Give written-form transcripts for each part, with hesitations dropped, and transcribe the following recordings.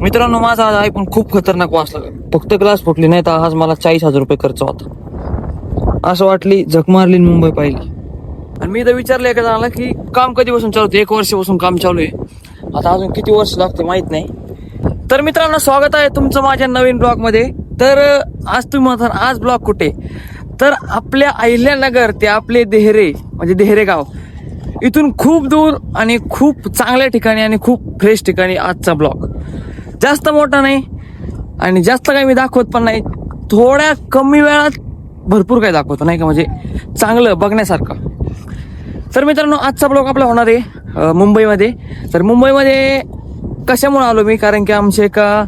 मित्रांनो, माझा आज आयफोन खूप खतरनाक वाचला. फक्त ग्लास फुटली नाही तर आज मला 40,000 रुपये खर्च होता. असं वाटली झक मारली मुंबई पाहिली. आणि मी तर विचारलं एका जणाला की काम कधीपासून चालू होतं. 1 वर्षापासून काम चालू आहे. आता अजून किती वर्ष लागते माहित नाही. तर मित्रांनो, स्वागत आहे तुमचं माझ्या नवीन ब्लॉग मध्ये. तर आज तुम्ही म्हणता आज ब्लॉग कुठे, तर आपल्या अहिल्यानगर ते आपले देहरे म्हणजे देहरे गाव, इथून खूप दूर आणि खूप चांगल्या ठिकाणी आणि खूप फ्रेश ठिकाणी आजचा ब्लॉग. जास्त मोठा नाही आणि जास्त काही मी दाखवत पण नाही. थोड्या कमी वेळात भरपूर काही दाखवतो नाही का, म्हणजे चांगलं बघण्यासारखं. तर मित्रांनो, आजचा ब्लॉग आपला होणार आहे मुंबईमध्ये. तर मुंबईमध्ये कशामुळे आलो मी, कारण की आमच्या एका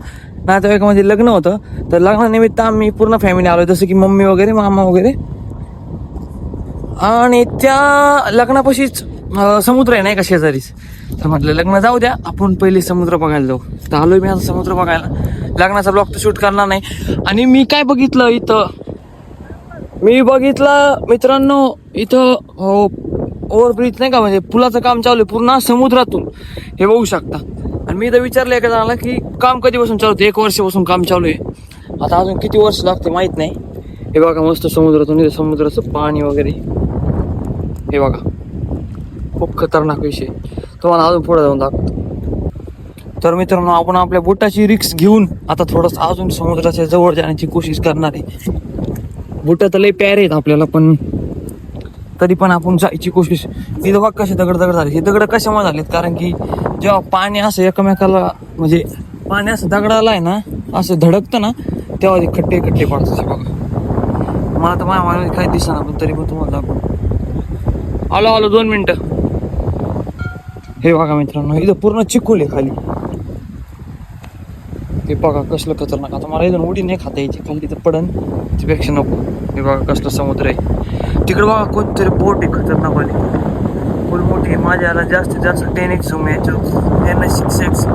नातेवाईकामध्ये लग्न होतं. तर लग्नानिमित्त आम्ही पूर्ण फॅमिली आलो, जसं की मम्मी वगैरे, मामा वगैरे. आणि त्या लग्नापाशीच समुद्र आहे नाही का शेजारीच. तर म्हटलं लग्न जाऊ द्या, आपण पहिले समुद्र बघायला जाऊ. तर आलोय मी आता समुद्र बघायला. लग्नाचा ब्लॉग तर शूट करणार नाही. आणि मी काय बघितलं इथं, मी बघितलं मित्रांनो इथं ओव्हरब्रिज नाही का, म्हणजे पुलाचं काम चालू आहे पूर्ण समुद्रातून, हे बघू शकता. आणि मी तर विचारलं एका जणाला की काम कधीपासून चालू होतं. 1 वर्षापासून काम चालू आहे. आता अजून किती वर्ष लागते माहित नाही. हे बघा मस्त समुद्रातून, इथे समुद्राचं पाणी वगैरे हे बघा, खूप खतरनाक विषय. तुम्हाला अजून पुढे जाऊन दाखवतो. तर मित्रांनो, आपण आपल्या बोटाची रिक्स घेऊन आता थोडंसं अजून समुद्राच्या जवळ जाण्याची कोशिश करणार आहे. बोट तर लय प्यारे आहेत आपल्याला, पण तरी पण आपण जायची कोशिश. इथं बघ कसे दगड झाले. हे दगड कशामुळे झालेत, कारण की जेव्हा पाणी असं एकमेकाला, म्हणजे पाणी असं दगडाला आहे ना असं धडकतं ना, तेव्हा ते खड्डे पडतात. बघा, मला तर माझ्या काही दिसना, पण तरी पण तुम्हाला दाखव. आलो 2 मिनिटं. हे बघा मित्रांनो, इथं पूर्ण चिखल आहे खाली. हे बघा कसलं खतरनाक. आता मला इथून उडी नाही खाता यायची, खाली तिथं पडन त्यापेक्षा नको. हे बघा कसलं समुद्र आहे. तिकडे बघा कोणतरी बोट आहे खतरनाक वाली, फुल मोठी. माझ्या याला जास्तीत जास्त 10x झूम यायचं, 6x.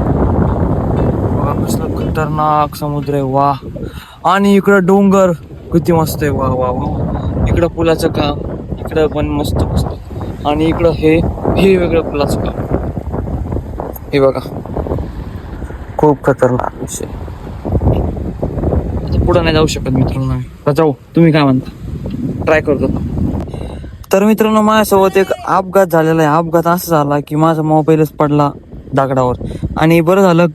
बघा कसलं खतरनाक समुद्र आहे. वा. आणि इकडं डोंगर किती मस्त आहे. वा वा वा. इकडं पुलाचं काम, इकडं पण मस्त. आणि इकडं हे वेगळं पुलाचं काम. हे बघा खूप खतरनाक विषय. आता पुढं नाही जाऊ शकत मित्रांनो. आता जाऊ, तुम्ही काय म्हणता, ट्राय करतो. तर मित्रांनो, माझ्यासोबत एक अपघात झालेला आहे. अपघात असा झाला की माझा मोबाईलच पडला दगडावर. आणि बरं झालं,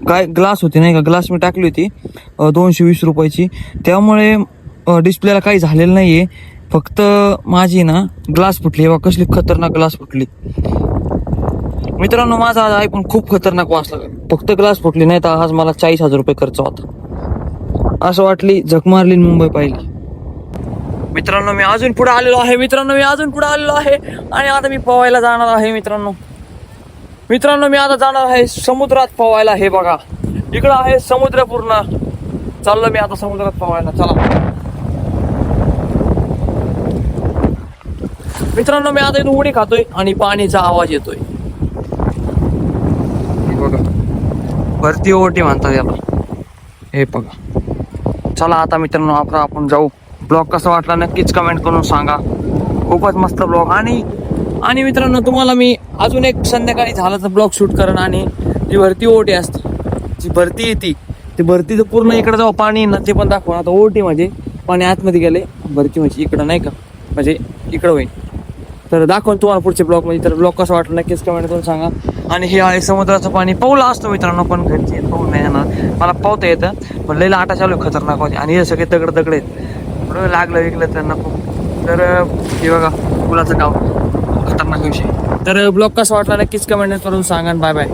काय ग्लास होती नाही का, ग्लास मी टाकली होती 220 रुपयाची. त्यामुळे डिस्प्लेला काही झालेलं नाही आहे. फक्त माझी ना ग्लास फुटली. बघा कसली खतरनाक ग्लास फुटली. मित्रांनो, माझा आज आयफोन खूप खतरनाक वाचला. फक्त ग्लास फुटली नाही तर आज मला 40,000 रुपये खर्च होता. असं वाटली झक मारली मुंबई पाहिली. मित्रांनो, मी अजून पुढे आलेलो आहे. आणि आता मी पोहायला जाणार आहे. मित्रांनो मी आता जाणार आहे समुद्रात पोहायला. हे बघा इकडं आहे समुद्र पूर्ण. चाललो मी आता समुद्रात पोहायला. चला मित्रांनो, मी आता इथून उडी खातोय आणि पाणीचा आवाज येतोय. बघा, भरती ओटी म्हणतात याला. हे बघा. चला आता मित्रांनो, आपण जाऊ. ब्लॉग कसा वाटला नक्कीच कमेंट करून सांगा. खूपच मस्त ब्लॉग. आणि मित्रांनो, तुम्हाला मी अजून एक संध्याकाळी झालं तर ब्लॉग शूट करेन. आणि जी भरती ओटी असते, जी भरती येते, ते भरतीचं पूर्ण इकडं जाऊ पाणी ना, ते पण दाखवा. आता ओटी म्हणजे पाणी आतमध्ये गेले, भरती म्हणजे इकडं नाही का, म्हणजे इकडं होईल. तर दाखवून तुम्हाला पुढच्या ब्लॉगमध्ये. तर ब्लॉग कसा वाटला नक्कीच कमेंट करून सांगा. आणि हे आहे समुद्राचं पाणी. पाऊला असतं मित्रांनो, पण घरची पाऊल नाही येणार. मला पावता येतं, पण लई लाटा चालू खतरनाक होती. आणि हे सगळे दगड आहेत. थोडं लागलं तर नको. तर हे बघा पुलाचं गाव, खतरनाक विषय. तर ब्लॉग कसा वाटला नक्कीच कमेंट करून सांगा. Bye bye.